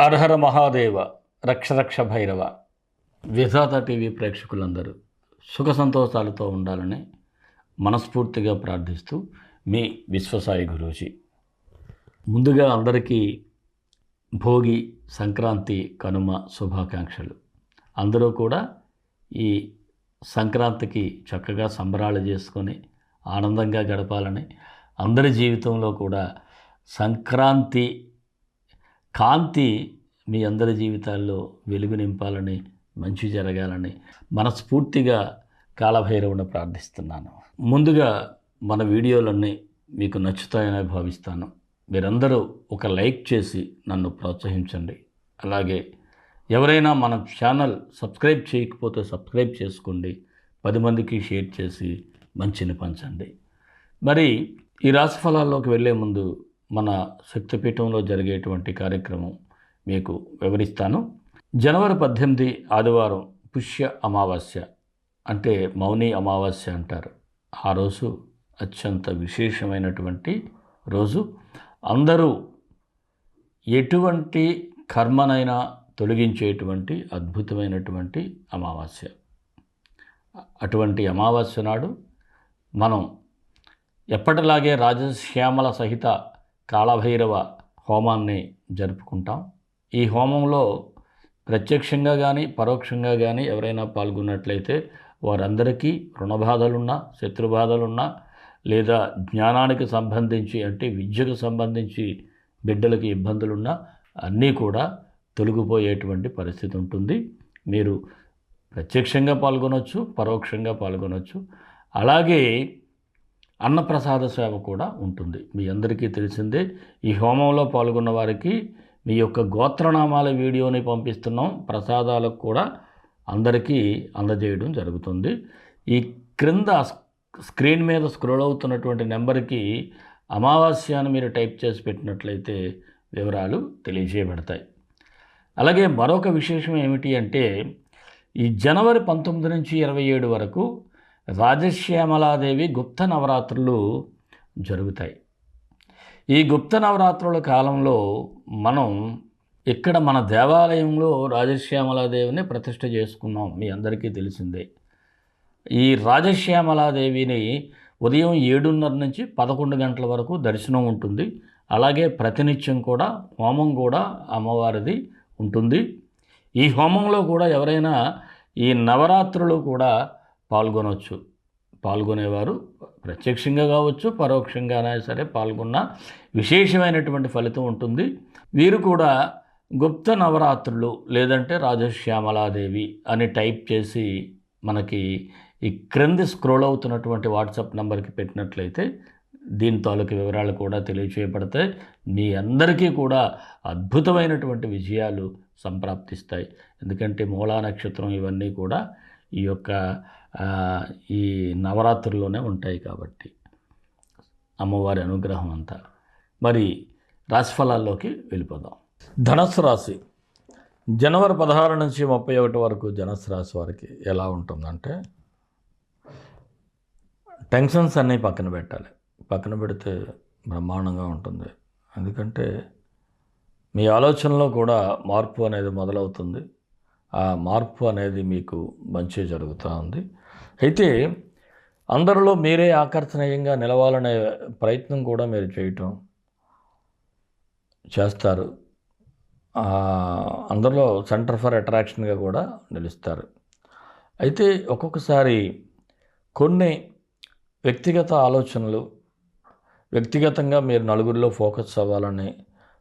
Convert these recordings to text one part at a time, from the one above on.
హరహర మహాదేవ రక్ష రక్ష భైరవ విధాత టీవీ ప్రేక్షకులందరూ సుఖ సంతోషాలతో ఉండాలని మనస్ఫూర్తిగా ప్రార్థిస్తూ మీ విశ్వసాయి గురూజీ. ముందుగా అందరికీ భోగి, సంక్రాంతి, కనుమ శుభాకాంక్షలు. అందరూ కూడా ఈ సంక్రాంతికి చక్కగా సంబరాలు చేసుకొని ఆనందంగా గడపాలని, అందరి జీవితంలో కూడా సంక్రాంతి కాంతి మీ అందరి జీవితాల్లో వెలుగు నింపాలని, మంచి జరగాలని మనస్ఫూర్తిగా కాలభైరవుని ప్రార్థిస్తున్నాను. ముందుగా మన వీడియోలన్నీ మీకు నచ్చుతాయని భావిస్తాను. మీరందరూ ఒక లైక్ చేసి నన్ను ప్రోత్సహించండి. అలాగే ఎవరైనా మన ఛానల్ సబ్స్క్రైబ్ చేయకపోతే సబ్స్క్రైబ్ చేసుకోండి. 10 మందికి షేర్ చేసి మంచిని పంచండి. మరి ఈ రాశి ఫలాల్లోకి వెళ్ళే ముందు మన శక్తిపీఠంలో జరిగేటువంటి కార్యక్రమం మీకు వివరిస్తాను. జనవరి 18 ఆదివారం పుష్య అమావాస్య, అంటే మౌని అమావాస్య అంటారు. ఆ రోజు అత్యంత విశేషమైనటువంటి రోజు. అందరూ ఎటువంటి కర్మనైనా తొలగించేటువంటి అద్భుతమైనటువంటి అమావాస్య. అటువంటి అమావాస్య నాడు మనం ఎప్పటిలాగే రాజశ్యామల సహిత కాళభైరవ హోమాన్ని జరుపుకుంటాం. ఈ హోమంలో ప్రత్యక్షంగా కానీ పరోక్షంగా కానీ ఎవరైనా పాల్గొన్నట్లయితే వారందరికీ రుణబాధలున్నా, శత్రుబాధలున్నా, లేదా జ్ఞానానికి సంబంధించి అంటే విద్యకు సంబంధించి బిడ్డలకి ఇబ్బందులున్నా అన్నీ కూడా తొలగిపోయేటువంటి పరిస్థితి ఉంటుంది. మీరు ప్రత్యక్షంగా పాల్గొనవచ్చు, పరోక్షంగా పాల్గొనవచ్చు. అలాగే అన్నప్రసాద సేవ కూడా ఉంటుంది. మీ అందరికీ తెలిసిందే. ఈ హోమంలో పాల్గొన్న వారికి మీ యొక్క గోత్రనామాల వీడియోని పంపిస్తున్నాం. ప్రసాదాలకు కూడా అందరికీ అందజేయడం జరుగుతుంది. ఈ క్రింద స్క్రీన్ మీద స్క్రోల్ అవుతున్నటువంటి నెంబర్కి అమావాస్య అని మీరు టైప్ చేసి పెట్టినట్లయితే వివరాలు తెలియజేయబడతాయి. అలాగే మరొక విశేషం ఏమిటి అంటే, ఈ జనవరి 19 నుంచి 27 వరకు రాజశ్యామలాదేవి గుప్త నవరాత్రులు జరుగుతాయి. ఈ గుప్త నవరాత్రుల కాలంలో మనం ఇక్కడ మన దేవాలయంలో రాజశ్యామలాదేవిని ప్రతిష్ఠ చేసుకున్నాం. మీ అందరికీ తెలిసిందే. ఈ రాజశ్యామలాదేవిని ఉదయం 7:30 నుంచి 11 గంటల వరకు దర్శనం ఉంటుంది. అలాగే ప్రతినిత్యం కూడా హోమం కూడా అమ్మవారిది ఉంటుంది. ఈ హోమంలో కూడా ఎవరైనా ఈ నవరాత్రులు కూడా పాల్గొనవచ్చు. పాల్గొనేవారు ప్రత్యక్షంగా కావచ్చు, పరోక్షంగానే సరే పాల్గొన్న విశేషమైనటువంటి ఫలితం ఉంటుంది. వీరు కూడా గుప్త నవరాత్రులు లేదంటే రాజశ్యామలాదేవి అని టైప్ చేసి మనకి ఈ క్రింది స్క్రోల్ అవుతున్నటువంటి వాట్సాప్ నెంబర్కి పెట్టినట్లయితే దీని తాలూకు వివరాలు కూడా తెలియచేయబడతాయి. మీ అందరికీ కూడా అద్భుతమైనటువంటి విజయాలు సంప్రాప్తిస్తాయి. ఎందుకంటే మూలా నక్షత్రం ఇవన్నీ కూడా ఈ యొక్క ఈ నవరాత్రుల్లోనే ఉంటాయి కాబట్టి అమ్మవారి అనుగ్రహం అంతా. మరి రాశిఫలాల్లోకి వెళ్ళిపోదాం. ధనస్సు రాశి జనవరి 16 నుంచి 31 వరకు ధనస్సు రాశి వారికి ఎలా ఉంటుందంటే, టెన్షన్స్ అన్నీ పక్కన పెట్టాలి. పక్కన పెడితే బ్రహ్మాండంగా ఉంటుంది. ఎందుకంటే మీ ఆలోచనలో కూడా మార్పు అనేది మొదలవుతుంది. ఆ మార్పు అనేది మీకు మంచి జరుగుతూ ఉంది. అయితే అందరిలో మీరే ఆకర్షణీయంగా నిలవాలనే ప్రయత్నం కూడా మీరు చేస్తారు. అందరిలో సెంటర్ ఫర్ అట్రాక్షన్గా కూడా నిలుస్తారు. అయితే ఒక్కొక్కసారి కొన్ని వ్యక్తిగత ఆలోచనలు, వ్యక్తిగతంగా మీరు నలుగురిలో ఫోకస్ అవ్వాలని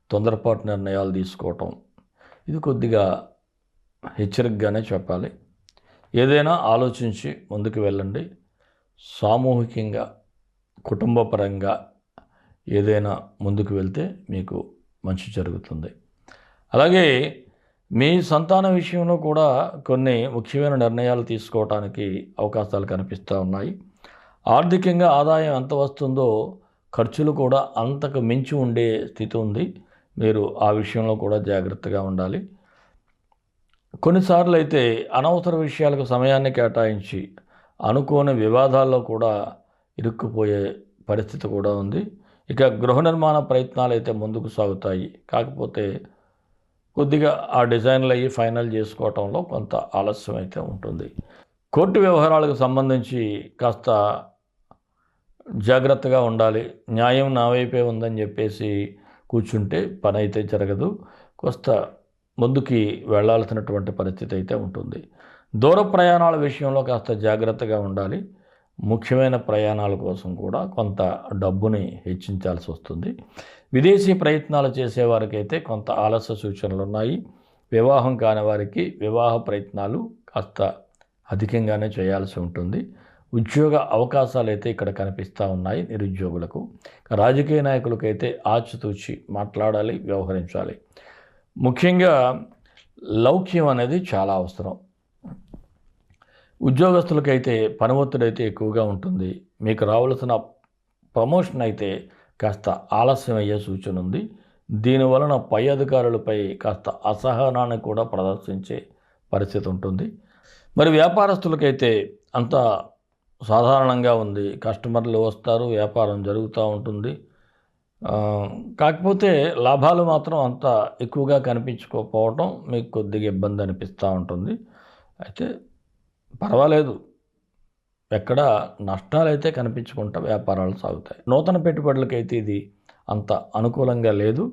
తొందరపాటు నిర్ణయాలు తీసుకోవటం, ఇది కొద్దిగా హెచ్చరికగానే చెప్పాలి. ఏదైనా ఆలోచించి ముందుకు వెళ్ళండి. సామూహికంగా, కుటుంబపరంగా ఏదైనా ముందుకు వెళ్తే మీకు మంచి జరుగుతుంది. అలాగే మీ సంతాన విషయంలో కూడా కొన్ని ముఖ్యమైన నిర్ణయాలు తీసుకోవడానికి అవకాశాలు కనిపిస్తూ ఉన్నాయి. ఆర్థికంగా ఆదాయం ఎంత వస్తుందో ఖర్చులు కూడా అంతకు మించి ఉండే స్థితి ఉంది. మీరు ఆ విషయంలో కూడా జాగ్రత్తగా ఉండాలి. కొన్నిసార్లు అయితే అనవసర విషయాలకు సమయాన్ని కేటాయించి అనుకోని వివాదాల్లో కూడా ఇరుక్కుపోయే పరిస్థితి కూడా ఉంది. ఇక గృహ నిర్మాణ ప్రయత్నాలు అయితే ముందుకు సాగుతాయి. కాకపోతే కొద్దిగా ఆ డిజైన్లు అయ్యి ఫైనల్ చేసుకోవటంలో కొంత ఆలస్యం అయితే ఉంటుంది. కోర్టు వ్యవహారాలకు సంబంధించి కాస్త జాగ్రత్తగా ఉండాలి. న్యాయం నా వైపే ఉందని చెప్పేసి కూర్చుంటే పని అయితే జరగదు. కొంత ముందుకి వెళ్ళాల్సినటువంటి పరిస్థితి అయితే ఉంటుంది. దూర ప్రయాణాల విషయంలో కాస్త జాగ్రత్తగా ఉండాలి. ముఖ్యమైన ప్రయాణాల కోసం కూడా కొంత డబ్బుని హెచ్చించాల్సి వస్తుంది. విదేశీ ప్రయత్నాలు చేసేవారికైతే కొంత ఆలస్య సూచనలు ఉన్నాయి. వివాహం కాని వారికి వివాహ ప్రయత్నాలు కాస్త అధికంగానే చేయాల్సి ఉంటుంది. ఉద్యోగ అవకాశాలు అయితే ఇక్కడ కనిపిస్తూ ఉన్నాయి నిరుద్యోగులకు. రాజకీయ నాయకులకైతే ఆచితూచి మాట్లాడాలి, వ్యవహరించాలి. ముఖ్యంగా లౌక్యం అనేది చాలా అవసరం. ఉద్యోగస్తులకైతే పని ఒత్తిడి అయితే ఎక్కువగా ఉంటుంది. మీకు రావాల్సిన ప్రమోషన్ అయితే కాస్త ఆలస్యం అయ్యే సూచన ఉంది. దీనివలన పై అధికారులపై కాస్త అసహనాన్ని కూడా ప్రదర్శించే పరిస్థితి ఉంటుంది. మరి వ్యాపారస్తులకైతే అంత సాధారణంగా ఉంది. కస్టమర్లు వస్తారు, వ్యాపారం జరుగుతూ ఉంటుంది. కాకపోతే లాభాలు మాత్రం అంత ఎక్కువగా కనిపించుకోకపోవటం మీకు కొద్దిగా ఇబ్బంది అనిపిస్తూ ఉంటుంది. అయితే పర్వాలేదు, ఎక్కడ నష్టాలైతే కనిపించకుండా వ్యాపారాలు సాగుతాయి. నూతన పెట్టుబడులకైతే ఇది అంత అనుకూలంగా లేదు.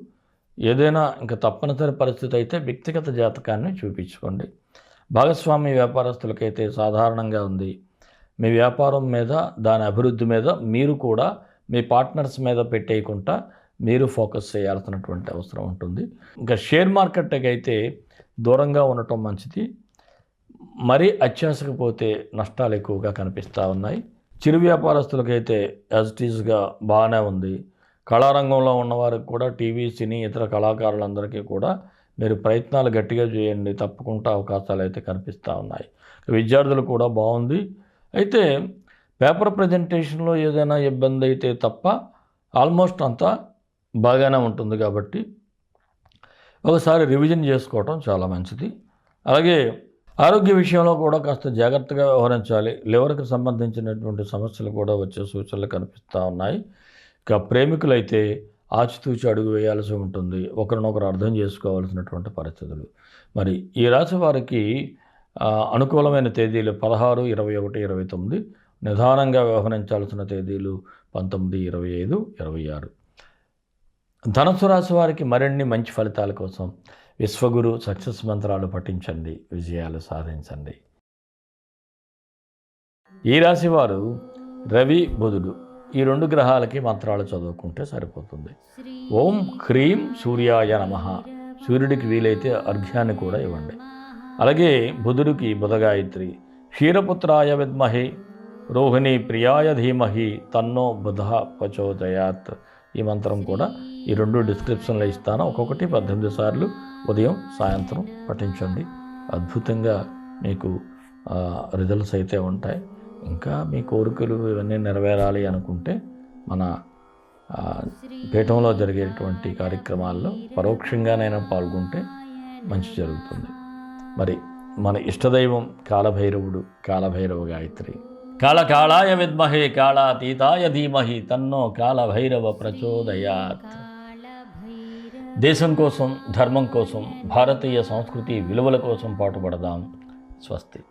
ఏదైనా ఇంకా తప్పనిసరి పరిస్థితి అయితే వ్యక్తిగత జాతకాన్ని చూపించుకోండి. భాగస్వామి వ్యాపారస్తులకైతే సాధారణంగా ఉంది. మీ వ్యాపారం మీద, దాని అభివృద్ధి మీద మీరు కూడా మీ పార్ట్నర్స్ మీద పెట్టేయకుండా మీరు ఫోకస్ చేయాల్సినటువంటి అవసరం ఉంటుంది. ఇంకా షేర్ మార్కెట్కి అయితే దూరంగా ఉండటం మంచిది. మరీ అత్యాశకు పోతే నష్టాలు ఎక్కువగా కనిపిస్తూ ఉన్నాయి. చిరు వ్యాపారస్తులకైతే యాజ్ ఇట్ ఈజ్గా బాగానే ఉంది. కళారంగంలో ఉన్నవారికి కూడా టీవీ, సినీ, ఇతర కళాకారులందరికీ కూడా మీరు ప్రయత్నాలు గట్టిగా చేయండి, తప్పకుండా అవకాశాలు అయితే కనిపిస్తూ ఉన్నాయి. విద్యార్థులు కూడా బాగుంది. అయితే పేపర్ ప్రజెంటేషన్లో ఏదైనా ఇబ్బంది అయితే తప్ప ఆల్మోస్ట్ అంతా బాగానే ఉంటుంది. కాబట్టి ఒకసారి రివిజన్ చేసుకోవటం చాలా మంచిది. అలాగే ఆరోగ్య విషయంలో కూడా కాస్త జాగ్రత్తగా వ్యవహరించాలి. లివర్కి సంబంధించినటువంటి సమస్యలు కూడా వచ్చే సూచనలు కనిపిస్తూ ఉన్నాయి. ఇక ప్రేమికులైతే ఆచితూచి అడుగు వేయాల్సి ఉంటుంది. ఒకరినొకరు అర్థం చేసుకోవాల్సినటువంటి పరిస్థితులు. మరి ఈ రాశి వారికి అనుకూలమైన తేదీలు 16, 21, 29. నిదానంగా వ్యవహరించాల్సిన తేదీలు 19, 25, 26. ధనుసు రాశి వారికి మరిన్ని మంచి ఫలితాల కోసం విశ్వగురు సక్సెస్ మంత్రాలు పఠించండి, విజయాలు సాధించండి. ఈ రాశి వారు రవి, బుధుడు ఈ 2 గ్రహాలకి మంత్రాలు చదువుకుంటే సరిపోతుంది. ఓం హ్రీం సూర్యాయ నమః. సూర్యుడికి వీలైతే అర్ఘ్యాన్ని కూడా ఇవ్వండి. అలాగే బుధుడికి బుధగాయత్రి, క్షీరపుత్రాయ విద్మహే రోహిణి ప్రియాయ ధీమహి తన్నో బుధ ప్రచోదయాత్. ఈ మంత్రం కూడా ఈ 2 డిస్క్రిప్షన్లో ఇస్తాను. ఒక్కొక్కటి 18 సార్లు ఉదయం, సాయంత్రం పఠించండి. అద్భుతంగా మీకు రిజల్ట్స్ అయితే ఉంటాయి. ఇంకా మీ కోరికలు ఇవన్నీ నెరవేరాలి అనుకుంటే మన పీఠంలో జరిగేటువంటి కార్యక్రమాల్లో పరోక్షంగానైనా పాల్గొంటే మంచి జరుగుతుంది. మరి మన ఇష్టదైవం కాలభైరవుడు, కాలభైరవ గాయత్రి. కాళకాళాయ విద్మహే కాళాతీతాయ ధీమహి తన్నో కాలభైరవ ప్రచోదయాత్. దేశం కోసం, ధర్మం కోసం, భారతీయ సంస్కృతి విలువల కోసం పాటుపడదాం. స్వస్తి.